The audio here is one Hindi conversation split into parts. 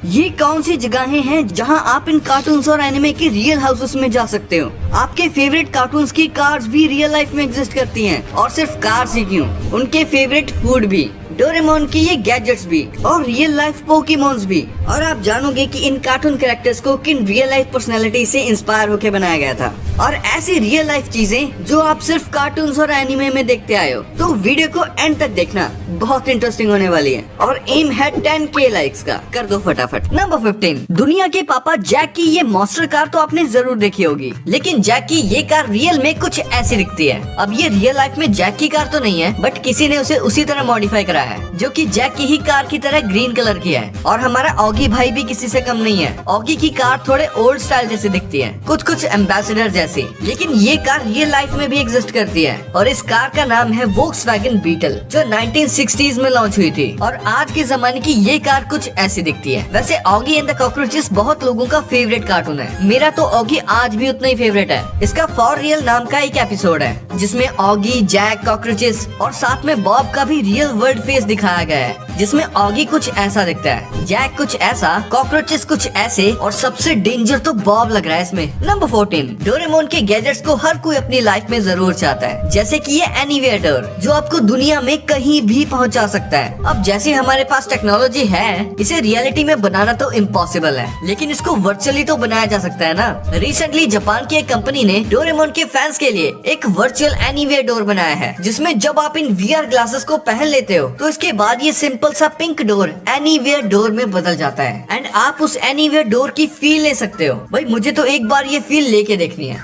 ये कौन सी जगहें हैं जहां आप इन कार्टून्स और एनिमे के रियल हाउसेस में जा सकते हो। आपके फेवरेट कार्टून्स की कार्स भी रियल लाइफ में एग्जिस्ट करती हैं, और सिर्फ कार्स ही क्यों, उनके फेवरेट फूड भी, डोरेमोन की ये गैजेट्स भी, और रियल लाइफ पोकेमॉन्स भी। और आप जानोगे कि इन कार्टून कैरेक्टर्स को किन रियल लाइफ पर्सनैलिटी से इंस्पायर होकर बनाया गया था, और ऐसी रियल लाइफ चीजें जो आप सिर्फ कार्टून्स और एनिमे में देखते आए हो। तो वीडियो को एंड तक देखना, बहुत इंटरेस्टिंग होने वाली है। और एम है 10K लाइक्स का, कर दो फटाफट। नंबर 15, दुनिया के पापा जैक की ये मॉन्स्टर कार तो आपने जरूर देखी होगी, लेकिन जैक की ये कार रियल में कुछ ऐसी दिखती है। अब ये रियल लाइफ में जैक की कार तो नहीं है, बट किसी ने उसे उसी तरह मॉडिफाई करा है, जो कि जैक की ही कार की तरह ग्रीन कलर की है। और हमारा ऑगी भाई भी किसी से कम नहीं है। ऑगी की कार थोड़े ओल्ड स्टाइल जैसी दिखती है, कुछ एम्बेसडर जैसी, लेकिन ये कार रियल लाइफ में भी एग्जिस्ट करती है। और इस कार का नाम है वोक्सवैगन बीटल, जो 1960s में लॉन्च हुई थी। और आज के जमाने की ये कार कुछ ऐसी दिखती है। वैसे ऑगी एंड द कॉकरोचेस बहुत लोगों का फेवरेट कार्टून है। मेरा तो ऑगी आज भी उतना ही फेवरेट है। इसका फॉर रियल नाम का एक एपिसोड है, जिसमें ऑगी, जैक, कॉकरोचेस और साथ में बॉब का भी रियल वर्ल्ड फेस दिखाया गया है, जिसमें ऑगी कुछ ऐसा दिखता है, जैक कुछ ऐसा, कॉकरोचेस कुछ ऐसे, और सबसे डेंजर तो बॉब लग रहा है इसमें। नंबर 14, डोरेमोन के गैजेट्स को हर कोई अपनी लाइफ में जरूर चाहता है, जैसे कि ये एनीवेयर डोर, जो आपको दुनिया में कहीं भी पहुंचा सकता है। अब जैसे हमारे पास टेक्नोलॉजी है, इसे रियलिटी में बनाना तो इम्पॉसिबल है, लेकिन इसको वर्चुअली तो बनाया जा सकता है ना। रिसेंटली जापान की एक कंपनी ने डोरेमोन के फैंस के लिए एक वर्चुअल एनीवेयर डोर बनाया है, जिसमें जब आप इन VR ग्लासेस को पहन लेते हो, तो इसके बाद ये सिंपल सा पिंक डोर एनीवेयर डोर में बदल जाता है, एंड आप उस एनीवेयर डोर की फील ले सकते हो। भाई मुझे तो एक बार ये फील लेके देखनी है।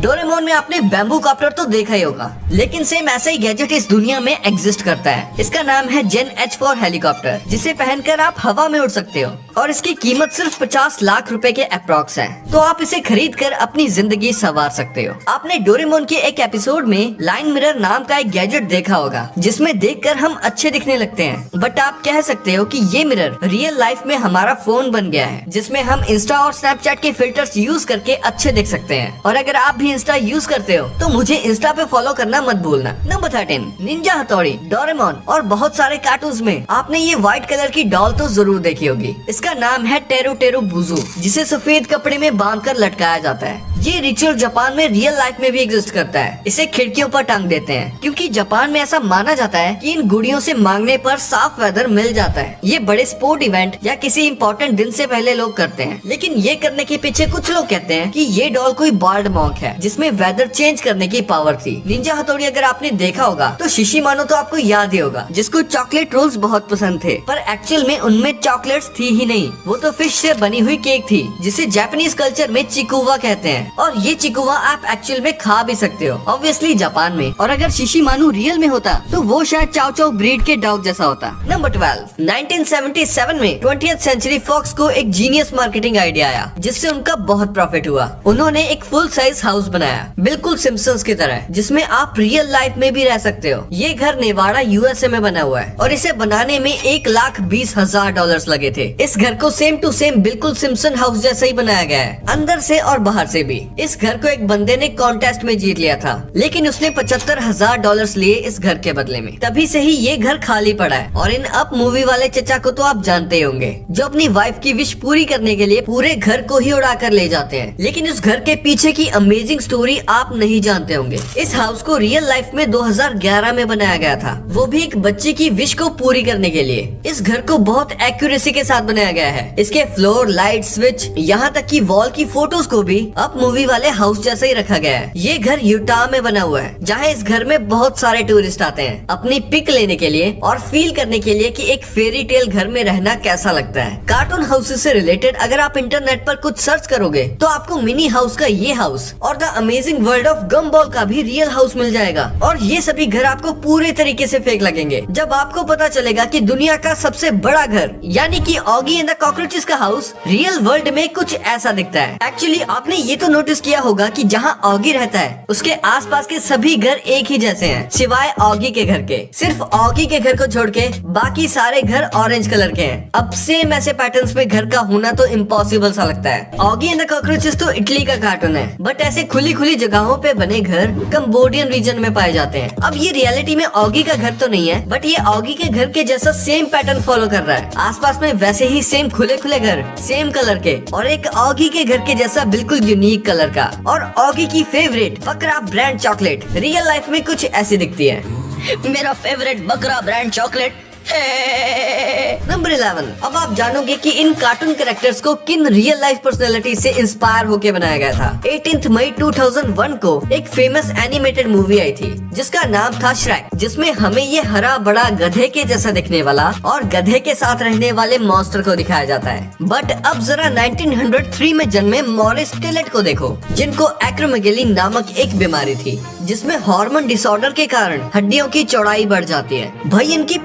डोरेमोन में आपने बैम्बू कॉप्टर तो देखा ही होगा, लेकिन सेम ऐसा ही गैजेट इस दुनिया में एग्जिस्ट करता है। इसका नाम है जेन H4 हेलीकॉप्टर, जिसे पहनकर आप हवा में उड़ सकते हो, और इसकी कीमत सिर्फ 50 लाख रुपए के अप्रॉक्स है। तो आप इसे खरीद कर अपनी जिंदगी संवार सकते हो। आपने डोरेमोन के एक एपिसोड में लाइन मिरर नाम का एक गैजेट देखा होगा, जिसमें देखकर हम अच्छे दिखने लगते हैं, बट आप कह सकते हो कि ये मिरर रियल लाइफ में हमारा फोन बन गया है, जिसमें हम इंस्टा और स्नैपचैट के फिल्टर्स यूज करके अच्छे दिख सकते हैं। और अगर आप भी इंस्टा यूज करते हो तो मुझे इंस्टा पे फॉलो करना मत भूलना। नंबर 13, निंजा हथौड़ी, डोरेमोन और बहुत सारे कार्टून्स में आपने ये व्हाइट कलर की डॉल तो जरूर देखी होगी। इसका नाम है टेरू टेरू बुजू, जिसे सफेद कपड़े में बांधकर लटकाया जाता है। ये रिचुअल जापान में रियल लाइफ में भी एग्जिस्ट करता है। इसे खिड़कियों पर टांग देते हैं, क्योंकि जापान में ऐसा माना जाता है कि इन गुड़ियों से मांगने पर साफ वेदर मिल जाता है। ये बड़े स्पोर्ट इवेंट या किसी इम्पोर्टेंट दिन से पहले लोग करते हैं, लेकिन ये करने के पीछे कुछ लोग कहते हैं कि ये डॉल कोई बाल्ड मॉन्क है, जिसमें वेदर चेंज करने की पावर थी। निंजा हथौड़ी अगर आपने देखा होगा तो शिशिमानो तो आपको याद ही होगा, जिसको चॉकलेट रोल्स बहुत पसंद थे, पर एक्चुअल में उनमें चॉकलेट्स थी ही नहीं, वो तो फिश से बनी हुई केक थी, जिसे जापानीज कल्चर में चिकुवा कहते हैं। और ये चिकुवा आप एक्चुअल में खा भी सकते हो, ऑब्वियसली जापान में। और अगर शिशिमानु रियल में होता तो वो शायद चाओ चाओ ब्रीड के डॉग जैसा होता। नंबर 12, 1977 में 20th सेंचुरी फॉक्स को एक जीनियस मार्केटिंग आइडिया आया, जिससे उनका बहुत प्रॉफिट हुआ। उन्होंने एक फुल साइज हाउस बनाया, बिल्कुल सिम्पसन्स की तरह, जिसमें आप रियल लाइफ में भी रह सकते हो। ये घर नेवाड़ा USA में बना हुआ है, और इसे बनाने में $1,20,000 लगे थे। इस घर को सेम टू सेम बिल्कुल सिम्पसन हाउस जैसा ही बनाया गया है, अंदर से और बाहर से भी। इस घर को एक बंदे ने कॉन्टेस्ट में जीत लिया था, लेकिन उसने $75,000 लिए इस घर के बदले में। तभी से ही ये घर खाली पड़ा है। और इन अप मूवी वाले चचा को तो आप जानते ही होंगे, जो अपनी वाइफ की विश पूरी करने के लिए पूरे घर को ही उड़ा कर ले जाते हैं। लेकिन इस घर के पीछे की अमेजिंग स्टोरी आप नहीं जानते होंगे। इस हाउस को रियल लाइफ में 2011 में बनाया गया था, वो भी एक बच्चे की विश को पूरी करने के लिए। इस घर को बहुत एक्यूरेसी के साथ बनाया गया है। इसके फ्लोर, लाइट, स्विच, यहाँ तक की वॉल की फोटोज को भी अप मूवी वाले हाउस जैसा ही रखा गया है। ये घर यूटा में बना हुआ है, जहाँ इस घर में बहुत सारे टूरिस्ट आते हैं अपनी पिक लेने के लिए और फील करने के लिए कि एक फेरी टेल घर में रहना कैसा लगता है। कार्टून हाउसेस से रिलेटेड अगर आप इंटरनेट पर कुछ सर्च करोगे तो आपको मिनी हाउस का ये हाउस और द अमेजिंग वर्ल्ड ऑफ गम्बॉल का भी रियल हाउस मिल जाएगा। और ये सभी घर आपको पूरे तरीके से फेक लगेंगे जब आपको पता चलेगा कि दुनिया का सबसे बड़ा घर यानी कि ऑगी एंड द कॉकरोचेस का हाउस रियल वर्ल्ड में कुछ ऐसा दिखता है। एक्चुअली आपने ये तो नोटिस किया होगा कि जहाँ ऑगी रहता है उसके आसपास के सभी घर एक ही जैसे हैं, सिवाय ऑगी के घर के। सिर्फ ऑगी के घर को छोड़ के बाकी सारे घर ऑरेंज कलर के हैं। अब सेम ऐसे पैटर्न्स में घर का होना तो इम्पॉसिबल सा लगता है। ऑगी एंड द कॉकरोचेस तो इटली का कार्टून है, बट ऐसे खुली खुली जगहों पे बने घर कंबोडियन रीजन में पाए जाते हैं। अब ये रियलिटी में ऑगी का घर तो नहीं है, बट ये ऑगी के घर के जैसा सेम पैटर्न फॉलो कर रहा है। आसपास में वैसे ही सेम खुले खुले घर, सेम कलर के, और एक ऑगी के घर के जैसा बिल्कुल यूनिक कलर का। और ऑगी की फेवरेट बकरा ब्रांड चॉकलेट रियल लाइफ में कुछ ऐसी दिखती है। मेरा फेवरेट बकरा ब्रांड चॉकलेट। नंबर 11। अब आप जानोगे कि इन कार्टून कैरेक्टर्स को किन रियल लाइफ पर्सनैलिटी से इंस्पायर होके बनाया गया था। 18 मई 2001 को एक फेमस एनिमेटेड मूवी आई थी जिसका नाम था श्रेक, जिसमें हमें ये हरा बड़ा गधे के जैसा दिखने वाला और गधे के साथ रहने वाले मॉन्स्टर को दिखाया जाता है। बट अब जरा 1903 में जन्मे मॉरिस टिलेट को देखो, जिनको एक्रोमेगेली नामक एक बीमारी थी जिसमें हार्मोन डिसऑर्डर के कारण हड्डियों की चौड़ाई बढ़ जाती है। भाई इनकी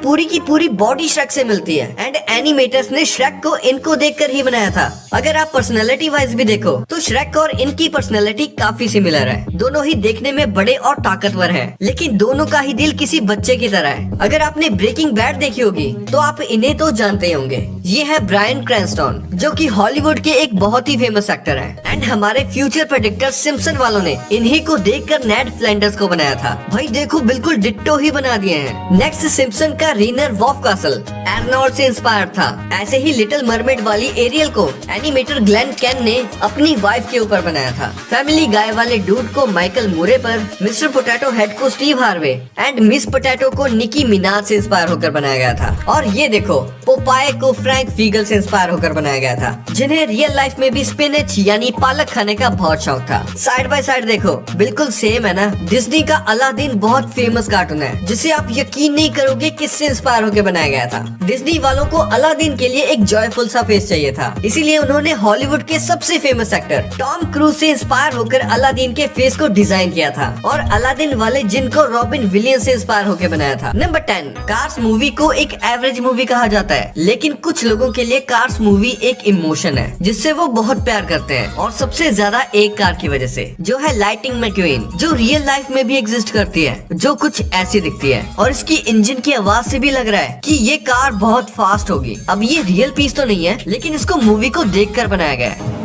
पूरी बॉडी श्रेक से मिलती है एंड एनिमेटर्स ने श्रेक को इनको देखकर ही बनाया था। अगर आप पर्सनालिटी वाइज भी देखो तो श्रेक और इनकी पर्सनालिटी काफी सिमिलर है। दोनों ही देखने में बड़े और ताकतवर हैं, लेकिन दोनों का ही दिल किसी बच्चे की तरह है। अगर आपने ब्रेकिंग बैड देखी होगी तो आप इन्हें तो जानते होंगे। ये है ब्रायन क्रैनस्टन, जो कि हॉलीवुड के एक बहुत ही फेमस एक्टर हैं एंड हमारे फ्यूचर प्रेडिक्टर सिम्पसन वालों ने इन्हीं को देखकर नेड फ्लैंडर्स को बनाया था। भाई देखो बिल्कुल डिट्टो ही बना दिए हैं। नेक्स्ट सिम्पसन का रीनर वॉफ कासल एर्नोल्ड से इंस्पायर था। ऐसे ही लिटिल मरमेड वाली एरियल को एनिमेटर ग्लेन कैन ने अपनी वाइफ के ऊपर बनाया था। फैमिली गाय वाले डूड को माइकल मूरे पर, मिस्टर पोटैटो हेड को Steve Harvey and miss potato को निकी मिनाज से इंस्पायर होकर बनाया गया था। और ये देखो पोपाय को फ्रैंक फीगल से इंस्पायर होकर बनाया गया था, जिन्हें रियल लाइफ में भी स्पिनच यानी पालक खाने का बहुत शौक था। साइड बाय साइड देखो बिल्कुल सेम है ना। डिज्नी का अलादीन बहुत फेमस कार्टून है जिसे आप यकीन नहीं करोगे किससे इंस्पायर होकर बनाया गया था। डिज्नी वालों को अलादीन के लिए एक जॉयफुल सा फेस चाहिए था, इसीलिए उन्होंने हॉलीवुड के सबसे फेमस एक्टर टॉम क्रूज से इंस्पायर होकर अलादीन के फेस को डिजाइन किया था और अलादीन वाले जिन को रॉबिन विलियम्स से इंस्पायर होकर बनाया था। नंबर 10। कार्स मूवी को एक एवरेज मूवी कहा जाता है, लेकिन कुछ लोगों के लिए कार्स मूवी एक इमोशन है जिससे वो बहुत प्यार करते हैं, और सबसे ज्यादा एक कार की वजह से, जो है लाइटिंग मैक्वीन, जो रियल लाइफ में भी एग्जिस्ट करती है, जो कुछ ऐसी दिखती है और इसकी इंजन की आवाज से भी लग रहा है कि ये कार बहुत फास्ट होगी। अब ये रियल पीस तो नहीं है, लेकिन इसको मूवी को देखकर बनाया गया है।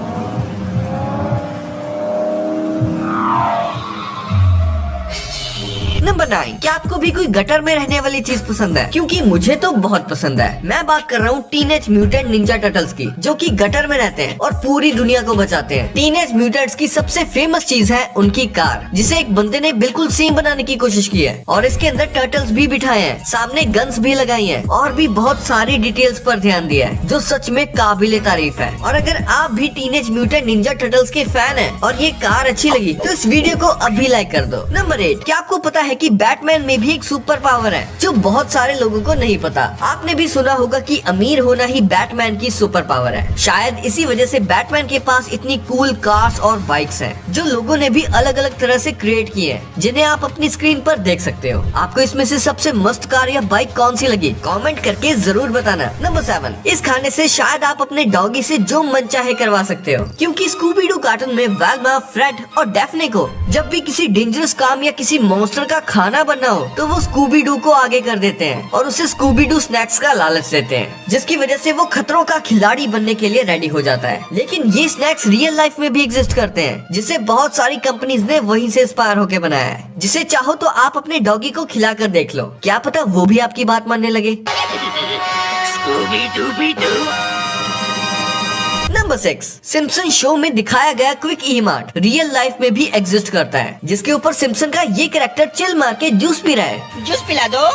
नंबर 9। क्या आपको भी कोई गटर में रहने वाली चीज पसंद है? क्योंकि मुझे तो बहुत पसंद है। मैं बात कर रहा हूँ टीनेज म्यूटेंट निंजा टर्टल्स की, जो कि गटर में रहते हैं और पूरी दुनिया को बचाते हैं। टीनेज म्यूटेंट्स की सबसे फेमस चीज है उनकी कार, जिसे एक बंदे ने बिल्कुल सेम बनाने की कोशिश की है और इसके अंदर टर्टल्स भी बिठाए हैं, सामने गन्स भी लगाई हैं और भी बहुत सारी डिटेल्स पर ध्यान दिया है, जो सच में काबिले तारीफ है। और अगर आप भी टीनेज म्यूटेंट निंजा टर्टल्स के फैन हैं और ये कार अच्छी लगी तो इस वीडियो को अभी लाइक कर दो। नंबर 8। क्या आपको पता है कि बैटमैन में भी एक सुपर पावर है जो बहुत सारे लोगों को नहीं पता? आपने भी सुना होगा कि अमीर होना ही बैटमैन की सुपर पावर है। शायद इसी वजह से बैटमैन के पास इतनी कूल कार्स और बाइक्स हैं, जो लोगों ने भी अलग अलग तरह से क्रिएट की है, जिन्हें आप अपनी स्क्रीन पर देख सकते हो। आपको इसमें से सबसे मस्त कार या बाइक कौन सी लगी, कमेंट करके जरूर बताना। नंबर 7। इस खाने से शायद आप अपने डॉगी से जो मन चाहे करवा सकते हो, क्योंकि स्कूबी डू कार्टून में वेल्मा, फ्रेड और डेफ्ने को जब भी किसी डेंजरस काम या किसी मॉन्स्टर का खाना बनना हो तो वो स्कूबी डू को आगे कर देते हैं और उसे स्कूबी डू स्नैक्स का लालच देते हैं, जिसकी वजह से वो खतरों का खिलाड़ी बनने के लिए रेडी हो जाता है। लेकिन ये स्नैक्स रियल लाइफ में भी एग्जिस्ट करते हैं, जिसे बहुत सारी कंपनीज ने वहीं से इंस्पायर होकर बनाया है, जिसे चाहो तो आप अपने डॉगी को खिला कर देख लो, क्या पता वो भी आपकी बात मानने लगे। नंबर 6। सिम्पसन शो में दिखाया गया quick e mart real life में भी एग्जिस्ट करता है, जिसके ऊपर सिम्पसन का ये कैरेक्टर चिल मार के जूस पी रहा है। जूस पिला दो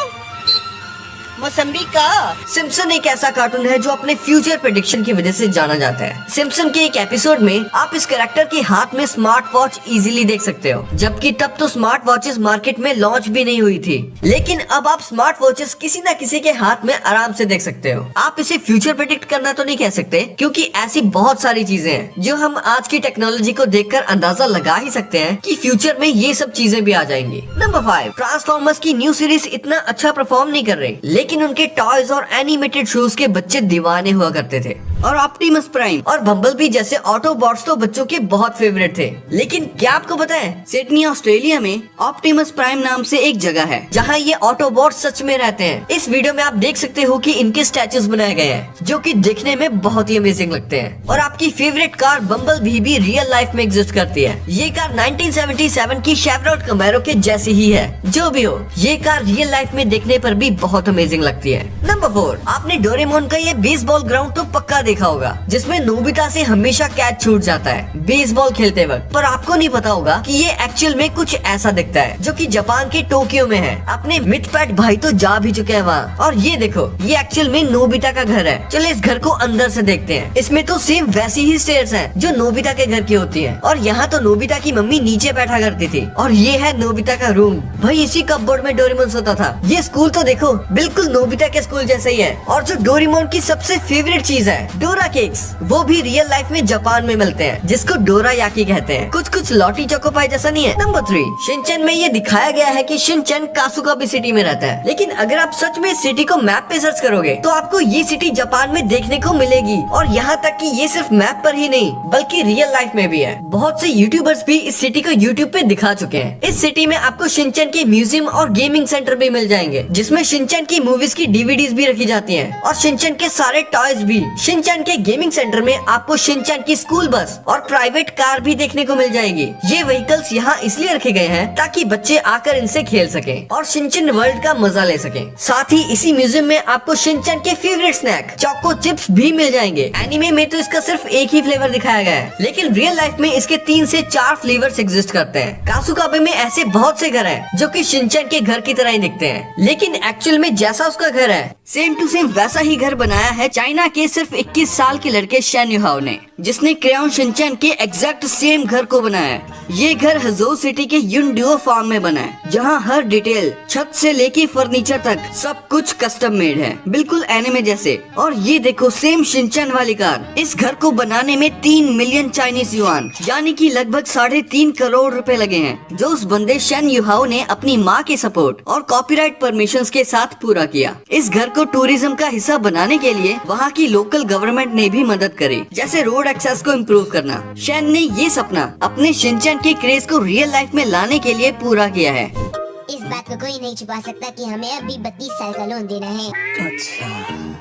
मौसम्बी का। सिम्पसन एक ऐसा कार्टून है जो अपने फ्यूचर प्रेडिक्शन की वजह से जाना जाता है। सिम्पसन के एक एपिसोड में आप इस कैरेक्टर के हाथ में स्मार्ट वॉच इजीली देख सकते हो, जबकि तब तो स्मार्ट वॉचेस मार्केट में लॉन्च भी नहीं हुई थी। लेकिन अब आप स्मार्ट वॉचेस किसी न किसी के हाथ में आराम से देख सकते हो। आप इसे फ्यूचर प्रेडिक्ट करना तो नहीं कह सकते, क्योंकि ऐसी बहुत सारी चीजें हैं जो हम आज की टेक्नोलॉजी को देखकर अंदाजा लगा ही सकते हैं कि फ्यूचर में ये सब चीजें भी आ जाएंगी। नंबर 5। ट्रांसफॉर्मर्स की न्यू सीरीज इतना अच्छा परफॉर्म नहीं कर रही, लेकिन उनके टॉयज और एनिमेटेड शोज के बच्चे दीवाने हुआ करते थे। और ऑप्टिमस प्राइम और बम्बलबी जैसे ऑटोबॉट्स तो बच्चों के बहुत फेवरेट थे। लेकिन क्या आपको पता है, सिडनी ऑस्ट्रेलिया में ऑप्टिमस प्राइम नाम से एक जगह है जहाँ ये ऑटोबॉट सच में रहते हैं। इस वीडियो में आप देख सकते हो कि इनके स्टैचूज बनाए गए हैं जो कि देखने में बहुत ही अमेजिंग लगते हैं। और आपकी फेवरेट कार बम्बलबी भी रियल लाइफ में एग्जिस्ट करती है। ये कार 1977 की शेवरॉलेट कैमेरो के जैसी ही है। जो भी हो, ये कार रियल लाइफ में देखने पर भी बहुत अमेजिंग लगती है। नंबर 4, आपने डोरेमोन का ये बेसबॉल ग्राउंड तो पक्का देखा होगा जिसमें नोबिता से हमेशा कैच छूट जाता है बेसबॉल खेलते वक्त। पर आपको नहीं पता होगा कि ये एक्चुअल में कुछ ऐसा दिखता है जो कि जापान के टोक्यो में है। अपने मिटपैट भाई तो जा भी चुके हैं वहाँ। और ये देखो, ये एक्चुअल में नोबिता का घर है। चलो इस घर को अंदर से देखते हैं। इसमें तो सेम वैसी ही स्टेयर्स हैं जो नोबिता के घर की होती है। और यहाँ तो नोबिता की मम्मी नीचे बैठा करती थी। और ये है नोबिता का रूम। भाई इसी कपबोर्ड में डोरेमोन सोता था। ये स्कूल तो देखो, बिल्कुल नोबिता के स्कूल जैसे ही है। और जो डोरेमोन की सबसे फेवरेट चीज है, डोरा केक्स, वो भी रियल लाइफ में जापान में मिलते हैं जिसको डोरा याकी कहते हैं। कुछ लॉटी चोको पाई जैसा नहीं है। नंबर 3, शिनचैन में ये दिखाया गया है कि शिनचैन कासुगाबी सिटी में रहता है। लेकिन अगर आप सच में सिटी को मैप पे सर्च करोगे तो आपको ये सिटी जापान में देखने को मिलेगी। और यहाँ तक कि ये सिर्फ मैप पर ही नहीं बल्कि रियल लाइफ में भी है। बहुत से यूट्यूबर्स भी इस सिटी को यूट्यूब पे दिखा चुके हैं। इस सिटी में आपको शिनचैन के म्यूजियम और गेमिंग सेंटर भी मिल जाएंगे जिसमें शिनचैन की मूवीज की डीवीडीज भी रखी जाती हैं और शिनचैन के सारे टॉयज भी। शिनचैन के गेमिंग सेंटर में आपको शिनचैन की स्कूल बस और प्राइवेट कार भी देखने को मिल जाएगी। ये व्हीकल्स यहाँ इसलिए रखे गए हैं ताकि बच्चे आकर इनसे खेल सकें और शिनचैन वर्ल्ड का मजा ले सकें। साथ ही इसी म्यूजियम में आपको शिनचैन के फेवरेट स्नैक चोको चिप्स भी मिल जाएंगे। एनिमे में तो इसका सिर्फ एक ही फ्लेवर दिखाया गया है, लेकिन रियल लाइफ में इसके 3 से 4 फ्लेवर्स एग्जिस्ट करते हैं। कासुकाबे में ऐसे बहुत से घर हैं जो कि शिनचैन के घर की तरह ही दिखते हैं, लेकिन एक्चुअल में जैसा उसका घर है सेम टू सेम वैसा ही घर बनाया है चाइना के सिर्फ 21 साल के लड़के शेन युहाओ ने, जिसने क्रेयॉन शिनचैन के एग्जैक्ट सेम घर को बनाया है। ये घर हजोउ सिटी के युनडुओ फार्म में बना है जहाँ हर डिटेल छत से लेके फर्नीचर तक सब कुछ कस्टम मेड है, बिल्कुल एनिमे जैसे। और ये देखो सेम शिनचैन वाली कार। इस घर को बनाने में 3 मिलियन चाइनीज युआन यानी कि लगभग 3.5 करोड़ रुपए लगे हैं, जो उस बंदे शेन युहाओ ने अपनी माँ के सपोर्ट और कॉपीराइट परमिशंस के साथ पूरा किया। इस घर को टूरिज्म का हिस्सा बनाने के लिए वहाँ की लोकल गवर्नमेंट ने भी मदद करी, जैसे रोड एक्सेस को इम्प्रूव करना। शेन ने ये सपना अपने शिनचैन के क्रेज को रियल लाइफ में लाने के लिए पूरा किया है। इस बात को कोई नहीं छुपा सकता कि हमें अभी 32 साल का लोन देना है। अच्छा,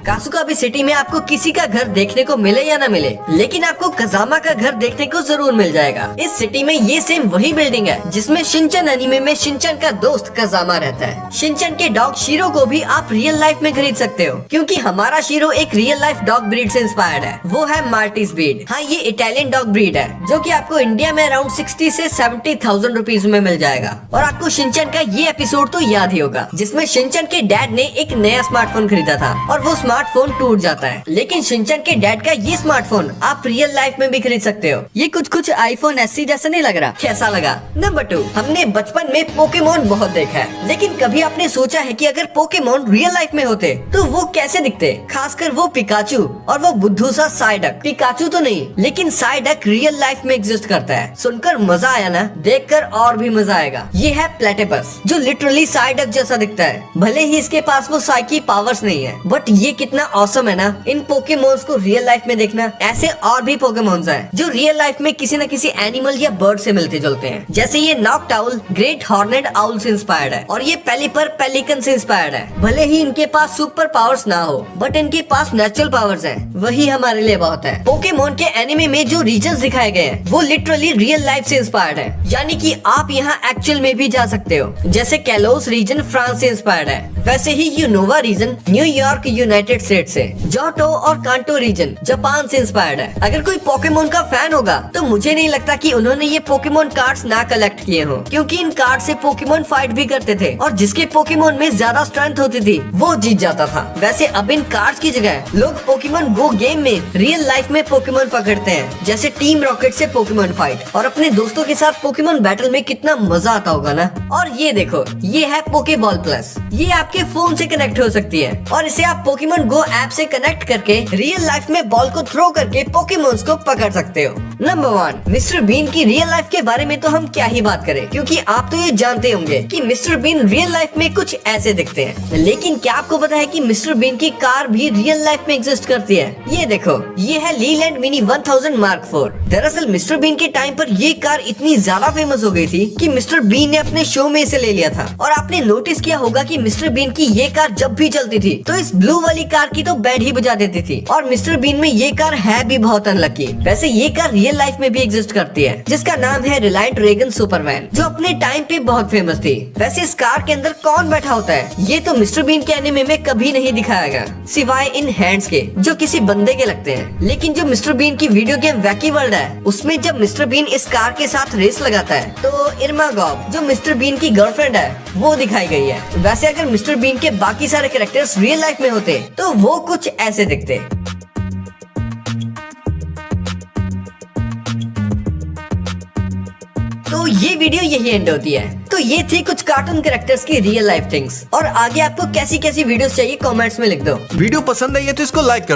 कासुकाबे सिटी में आपको किसी का घर देखने को मिले या न मिले, लेकिन आपको कजामा का घर देखने को जरूर मिल जाएगा। इस सिटी में ये सेम वही बिल्डिंग है जिसमें शिनचैन एनीमे में शिनचैन का दोस्त कजामा रहता है। शिनचैन के डॉग शीरो को भी आप रियल लाइफ में खरीद सकते हो, क्योंकि हमारा शीरो एक रियल लाइफ डॉग ब्रीड से इंस्पायर्ड है। वो है मार्टिस ब्रीड। हाँ, ये इटालियन डॉग ब्रीड है जो कि आपको इंडिया में अराउंड 60 से 70,000 रुपीज में मिल जाएगा। और आपको शिनचैन का ये एपिसोड तो याद ही होगा जिसमें शिनचैन के डैड ने एक नया स्मार्टफोन खरीदा था और वो स्मार्टफोन टूट जाता है। लेकिन शिनचैन के डैड का ये स्मार्टफोन आप रियल लाइफ में भी खरीद सकते हो। ये कुछ आईफोन SE जैसा नहीं लग रहा? कैसा लगा? नंबर 2, हमने बचपन में पोकेमोन बहुत देखा है, लेकिन कभी आपने सोचा है कि अगर पोकेमोन रियल लाइफ में होते तो वो कैसे दिखते? खासकर वो पिकाचू और वो बुद्धू सा साइडक। पिकाचू तो नहीं, लेकिन साइडक रियल लाइफ में एग्जिस्ट करता है। सुनकर मजा आया ना? देखकर और भी मजा आएगा। ये है प्लेटिपस जो लिटरली साइडक जैसा दिखता है। भले ही इसके पास वो साइकी पावर्स नहीं है, बट ये कितना ऑसम है ना इन पोकेमोन्स को रियल लाइफ में देखना। ऐसे और भी पोकेमोन्स हैं जो रियल लाइफ में किसी न किसी एनिमल या बर्ड से मिलते जुलते हैं। जैसे ये नॉकटाउल ग्रेट हॉर्नेड आउल से इंस्पायर्ड है और ये पेलिपर पेलिकन से इंस्पायर्ड है। भले ही इनके पास सुपर पावर्स ना हो, बट इनके पास नेचुरल पावर्स हैं, वही हमारे लिए बहुत है। पोकेमोन के एनिमे में जो रीजन्स दिखाए गए हैं वो लिटरली रियल लाइफ से इंस्पायर्ड है, यानी कि आप यहाँ एक्चुअल में भी जा सकते हो। जैसे कैलोस रीजन फ्रांस से इंस्पायर्ड है, वैसे ही Unova region New York United State से, जोटो और कांटो रीजन जापान से इंस्पायर्ड है। अगर कोई पोकेमोन का फैन होगा तो मुझे नहीं लगता कि उन्होंने ये पोकेमोन कार्ड्स ना कलेक्ट किए हो, क्योंकि इन कार्ड से पोकेमोन फाइट भी करते थे और जिसके पोकेमोन में ज्यादा स्ट्रेंथ होती थी वो जीत जाता था। वैसे अब इन कार्ड्स की जगह लोग पोकेमोन गो गेम में रियल लाइफ में पोकेमोन पकड़ते हैं, जैसे टीम रॉकेट से पोकेमोन फाइट, और अपने दोस्तों के साथ पोकेमोन बैटल में कितना मजा आता होगा ना। और ये देखो देखो, ये है पोकेबॉल प्लस। ये आपके फोन से कनेक्ट हो सकती है और इसे आप पोकेमोन गो ऐप से कनेक्ट करके रियल लाइफ में बॉल को थ्रो करके पोकेमोन्स को पकड़ सकते हो। नंबर 1, मिस्टर बीन की रियल लाइफ के बारे में तो हम क्या ही बात करें, क्योंकि आप तो ये जानते होंगे कि मिस्टर बीन रियल लाइफ में कुछ ऐसे दिखते हैं। लेकिन क्या आपको पता है कि मिस्टर बीन की कार भी रियल लाइफ में एग्जिस्ट करती है? ये देखो, ये है लीलैंड मिनी 1000 मार्क 4। दरअसल मिस्टर बीन के टाइम पर ये कार इतनी ज्यादा फेमस हो गई थी कि मिस्टर बीन ने अपने शो में इसे ले लिया था। और आपने नोटिस किया होगा कि मिस्टर बीन की ये कार जब भी चलती थी तो इस ब्लू वाली कार की तो बैंड ही बजा देती थी। और मिस्टर बीन में ये कार है भी बहुत अनलकी। वैसे ये कार रियल लाइफ में भी एग्जिस्ट करती है, जिसका नाम है रिलायंट रेगन सुपरमैन, जो अपने टाइम पे बहुत फेमस थी। वैसे इस कार के अंदर कौन बैठा होता है, ये तो मिस्टर बीन के एनिमे में कभी नहीं दिखाया गया, सिवाय इन हैंड्स के जो किसी बंदे के लगते हैं। लेकिन जो मिस्टर बीन की वीडियो गेम वैकी वर्ल्ड है, उसमें जब मिस्टर बीन इस कार के साथ रेस लगाता है तो इरमा गॉब, जो मिस्टर बीन की गर्लफ्रेंड है, वो दिखाई गई है। वैसे अगर मिस्टर बीन के बाकी सारे कैरेक्टर्स रियल लाइफ में होते तो वो कुछ ऐसे दिखते। तो ये वीडियो यही एंड होती है। तो ये थी कुछ कार्टून कैरेक्टर्स की रियल लाइफ थिंग्स। और आगे आपको कैसी कैसी वीडियोस चाहिए कमेंट्स में लिख दो। वीडियो पसंद आई है तो इसको लाइक कर